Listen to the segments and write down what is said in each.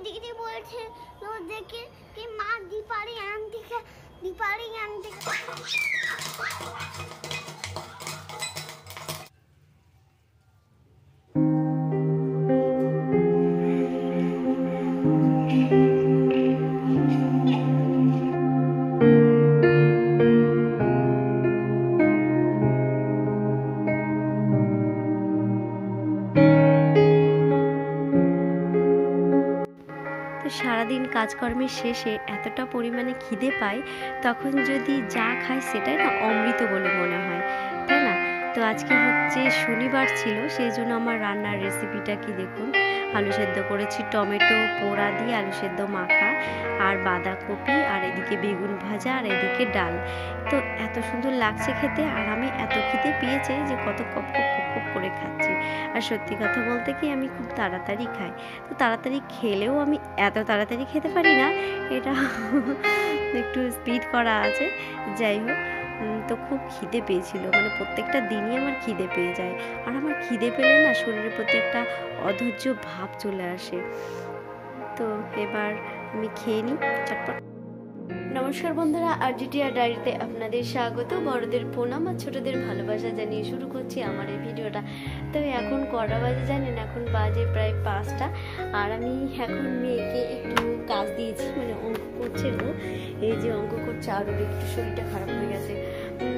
দিদি বলছে তো দেখে কি মা দীপারি আনতে সারাদিন কাজকর্মের শেষে এতটা পরিমাণে খিদে পায়, তখন যদি যা খায় সেটাই না অমৃত বলে মনে হয়, তাই না? তো আজকে হচ্ছে শনিবার ছিল, সেই জন্য আমার রান্নার রেসিপিটা কি দেখুন। আলু সেদ্ধ করেছি, টমেটো পোড়া দিয়ে আলু সেদ্ধ মাখা, আর বাঁধাকপি, আর এদিকে বেগুন ভাজা, আর এদিকে ডাল। তো এত সুন্দর লাগছে খেতে, আর আমি এত খিদে পেয়েছে যে কত কপ কপ কপ কপ করে খাচ্ছি। আর সত্যি কথা বলতে কি, আমি খুব তাড়াতাড়ি খাই। তো তাড়াতাড়ি খেলেও আমি এত তাড়াতাড়ি খেতে পারি না, এটা একটু স্পিড করা আছে। যাই হোক, তো খুব খিদে পেয়েছিল, মানে প্রত্যেকটা দিনই আমার খিদে পেয়ে যায়। আর আমার খিদে পেলে না শরীরের প্রতি একটা অধৈর্য ভাব চলে আসে। তো এবার আমি খেয়ে নিই চটপট। নমস্কার বন্ধুরা, আরজিটিআর ডায়েরিতে আপনাদের স্বাগত। বড়দের প্রণাম আর ছোটদের ভালোবাসা জানিয়ে শুরু করছি আমার এই ভিডিওটা। তো এখন কটা বাজে জানেন? এখন বাজে প্রায় 5টা। আর আমি এখন মেয়েকে একটু কাজ দিয়েছি, মানে অঙ্ক করছে ও। এই যে অঙ্ক করছে, আর ওর একটু শরীরটা খারাপ হয়ে গেছে,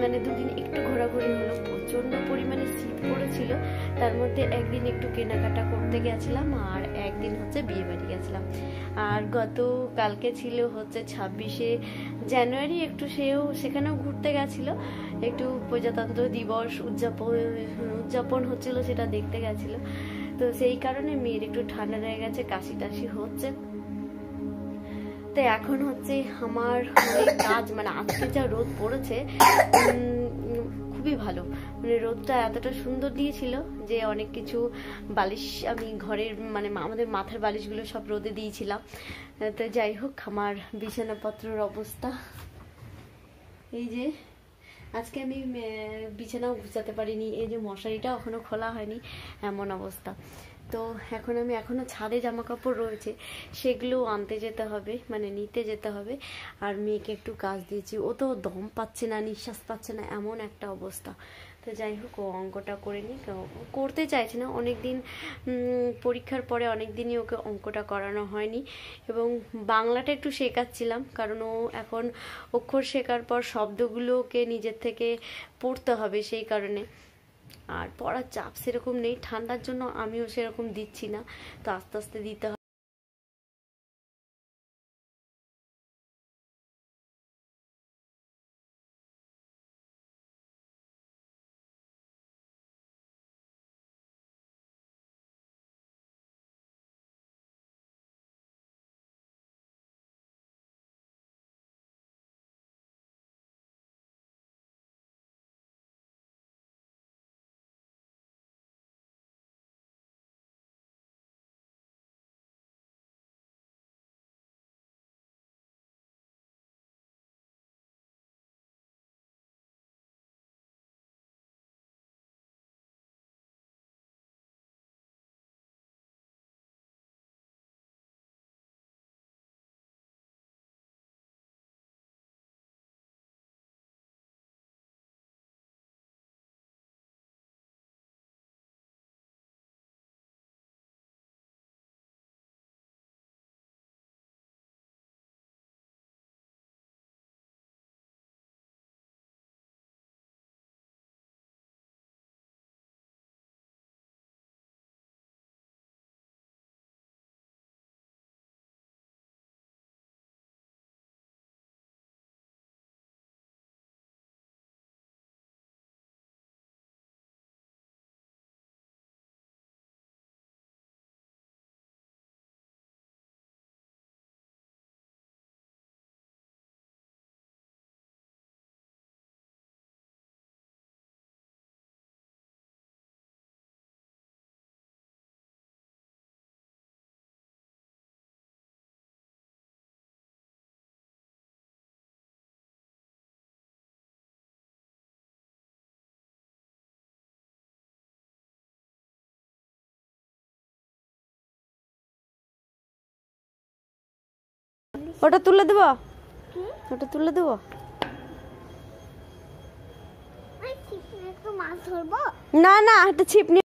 মানে দুদিন একটু ঘোরাঘুরি হলো, প্রচণ্ড পরিমাণে শীত পড়েছিল। তার মধ্যে একদিন একটু কেনাকাটা করতে গেছিলাম, আর একদিন হচ্ছে বিয়ে বাড়ি গেছিলাম। আর কালকে ছিল হচ্ছে 26শে জানুয়ারি, একটু সেখানেও ঘুরতে গেছিলো, একটু প্রজাতন্ত্র দিবস উদযাপন হচ্ছিল, সেটা দেখতে গেছিলো। তো সেই কারণে মেয়ের একটু ঠান্ডা লেগে গেছে, কাশি টাশি হচ্ছে। তো এখন হচ্ছে আমার অনেক কাজ, মানে আজকে যা রোদ পড়েছে খুবই ভালো, মানে রোদটা এতটা সুন্দর দিয়েছিল যে অনেক কিছু বালিশ আমি ঘরের, মানে আমাদের মাথার বালিশগুলো সব রোদে দিয়েছিলাম। তো যাই হোক, আমার বিছানাপত্রের অবস্থা এই যে, আজকে আমি বিছানাও গুছাতে পারিনি, এই যে মশারিটা এখনো খোলা হয়নি, এমন অবস্থা। তো এখন আমি এখনো ছাদে জামা কাপড় রয়েছে, সেগুলো আনতে যেতে হবে, মানে নিতে যেতে হবে। আর মেয়েকে একটু কাজ দিয়েছি, ও তো দম পাচ্ছে না, নিঃশ্বাস পাচ্ছে না, এমন একটা অবস্থা। তো যাই হোক, ও অঙ্কটা করে নিই। করতে চাইছে না, অনেকদিন পরীক্ষার পরে অনেক দিনই ওকে অঙ্কটা করানো হয়নি। এবং বাংলাটা একটু শেখাচ্ছিলাম, কারণ ও এখন অক্ষর শেখার পর শব্দগুলোকে নিজের থেকে পড়তে হবে, সেই কারণে। আর পড়ার চাপ সেরকম নেই, ঠান্ডার জন্য আমিও সেরকম দিচ্ছি না, তো আস্তে আস্তে দিতে হবে। ওটা তুলে দেবো, কি ওটা তুলে দেবো। ওই ছিপে একটু মাছ ধরবো। না না, একটা ছিপ নিয়ে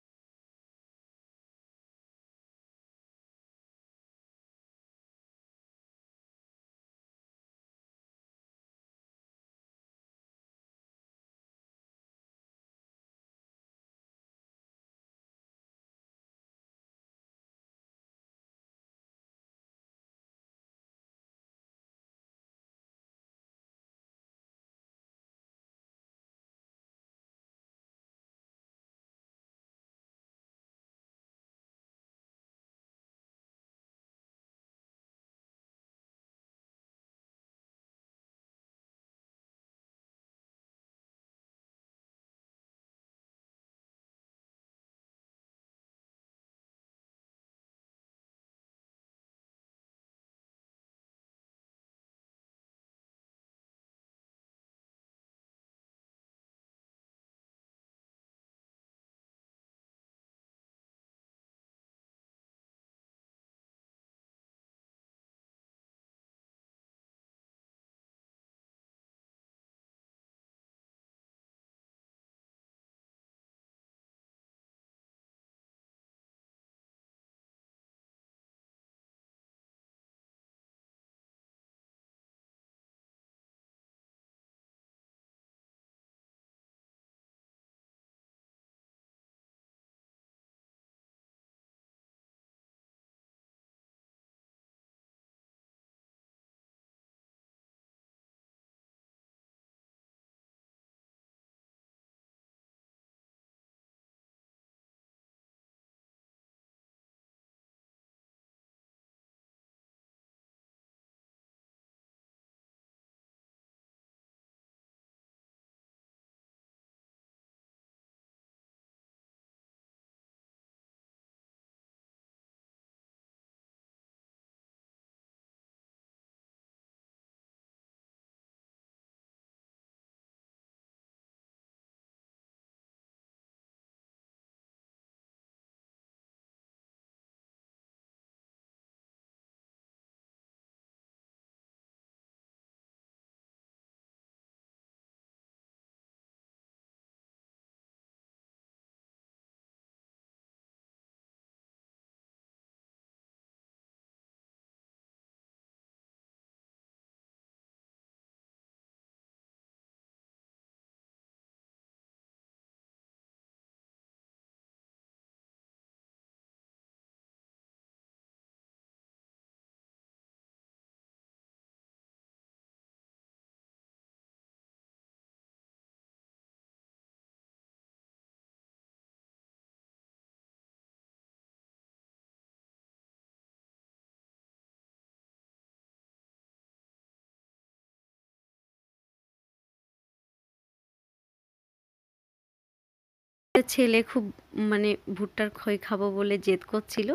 ছেলে খুব মানে ভুট্টার খই খাবো বলে জেদ করছিল,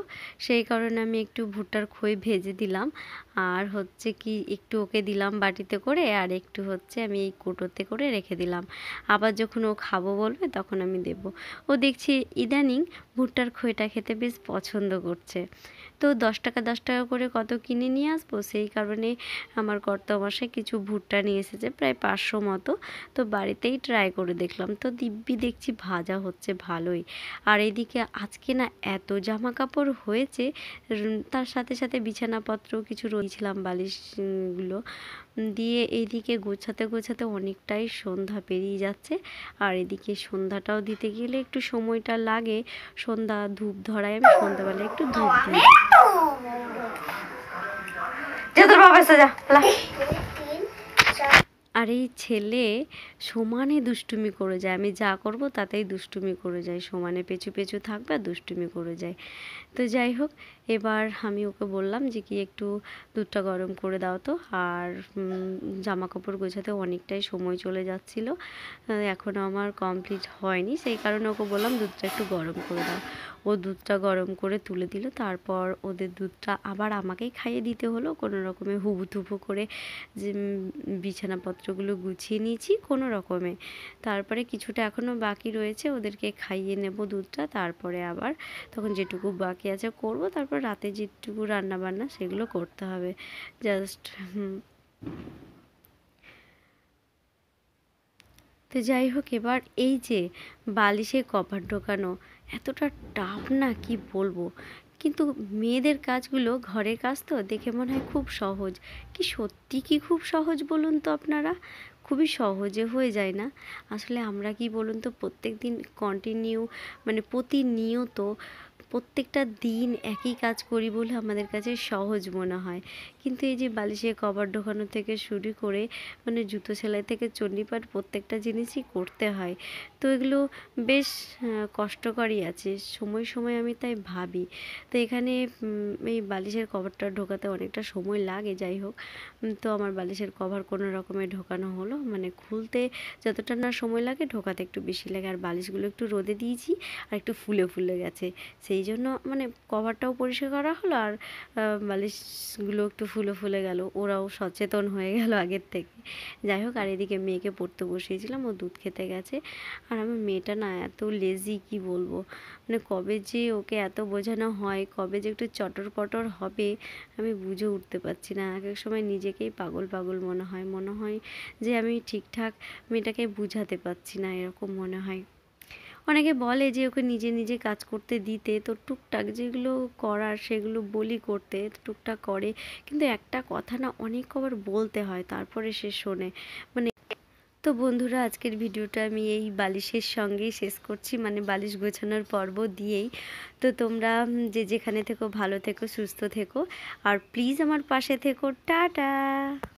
সেই কারণে আমি একটু ভুট্টার খই ভেজে দিলাম। আর হচ্ছে কি একটু ওকে দিলাম বাটিতে করে, আর একটু হচ্ছে আমি এই কৌটোতে করে রেখে দিলাম। আবার যখন ও খাবো বলবে তখন আমি দেব। ও দেখছি ইদানিং ভুট্টার খইটা খেতে বেশ পছন্দ করছে। তো 10 টাকা 10 টাকা করে কত কিনে নিয়ে আসবো, সেই কারণে আমার কর্তামশাই কিছু ভুট্টা নিয়ে এসেছে, প্রায় 500 মতো। তো বাড়িতেই ট্রাই করে দেখলাম, তো দিব্যি দেখছি ভাজা হচ্ছে ভালোই। আর এদিকে আজকে না এত জামা কাপড় হয়েছে, তার সাথে সাথে বিছানাপত্র কিছু রয়েছিলাম বালিশগুলো দিয়ে এইদিকে গোছাতে গোছাতে অনেকটাই সন্ধ্যা পেরিয়ে যাচ্ছে। আর এদিকে সন্ধ্যাটাও দিতে গেলে একটু সময়টা লাগে। সন্ধ্যা ধূপ ধরায়, আমি সন্ধ্যাবেলা একটু ধূপ দিই। আর এই ছেলে সমানে দুষ্টুমি করে যায়, আমি যা করব তাতেই দুষ্টুমি করে যায়, সমানে পেছু পেছু থাকবে আর দুষ্টুমি করে যায়। তো যাই হোক, এবার আমি ওকে বললাম যে কি একটু দুধটা গরম করে দাও তো। আর জামা কাপড় গোছাতে অনেকটাই সময় চলে যাচ্ছিল, এখনও আমার কমপ্লিট হয়নি, সেই কারণে ওকে বললাম দুধটা একটু গরম করে দাও। ও দুধটা গরম করে তুলে দিল, তারপর ওদের দুধটা আবার আমাকেই খাইয়ে দিতে হলো। কোনো রকমে হুবুথুবু করে যে বিছানাপত্রগুলো গুছিয়ে নিয়েছি কোনো রকমে। তারপরে কিছুটা এখনও বাকি রয়েছে, ওদেরকে খাইয়ে নেব দুধটা, তারপরে আবার তখন যেটুকু বাকি আছে করব, তারপর রাতে যেটুকু রান্না বান্না সেগুলো করতে হবে জাস্ট। তো যাই হোক, এবার এই যে বালিশে কভার ঢোকানো এতটা টাফ না কি বলবো, কিন্তু মেয়েদের কাজগুলো ঘরের কাজ তো দেখে মনে হয় খুব সহজ। কি সত্যি কি খুব সহজ বলুন তো আপনারা? খুবই সহজে হয়ে যায় না? আসলে আমরা কি বলুন তো প্রত্যেক দিন কন্টিনিউ মানে প্রতিনিয়ত প্রত্যেকটা দিন একই কাজ করি বলে আমাদের কাছে সহজ মনে হয়, কিন্তু এই যে বালিশে কভার ঢোকানো থেকে শুরু করে মানে জুতো সেলাই থেকে চণ্ডীপাঠ প্রত্যেকটা জিনিসই করতে হয়। তো এগুলো বেশ কষ্টকরই আছে, সময় সময় আমি তাই ভাবি। তো এখানে এই বালিশের কভারটা ঢোকাতে অনেকটা সময় লাগে। যাই হোক, তো আমার বালিশের কভার কোনো রকমে ঢোকানো হলো, মানে খুলতে যতটা না সময় লাগে ঢোকাতে একটু বেশি লাগে। আর বালিশগুলো একটু রোদে দিয়েছি আর একটু ফুলে ফুলে গেছে, সেই জন্য মানে কভারটাও পরিষ্কার করা হলো আর বালিশগুলো একটু ফুলে ফুলে গেল, ওরাও সচেতন হয়ে গেল আগের থেকে। যাই হোক, আর এদিকে মেয়েকে পড়তে বসিয়েছিলাম, ও দুধ খেতে গেছে। আর আমার মেয়েটা না এত লেজি কি বলবো, মানে কবে যে ওকে এত বোঝানো হয়, কবে যে একটু চটর পটর হবে আমি বুঝে উঠতে পারছি না। এক এক সময় নিজেকেই পাগল পাগল মনে হয় যে আমি ঠিকঠাক মেয়েটাকে বুঝাতে পারছি না, এরকম মনে হয়। অনেকে বলে যে ওকে নিজে নিজে কাজ করতে দিতে, তো টুকটাক যেগুলো করার সেগুলো বলি করতে, টুকটাক করে, কিন্তু একটা কথা না অনেক কবার বলতে হয় তারপরে সে শোনে। মানে তো বন্ধুরা, আজকের ভিডিওটা আমি এই বালিশের সঙ্গেই শেষ করছি, মানে বালিশ গোছানোর পর্ব দিয়েই। তো তোমরা যে যেখানে থেকো ভালো থেকো, সুস্থ থেকো, আর প্লিজ আমার পাশে থেকো। টাটা।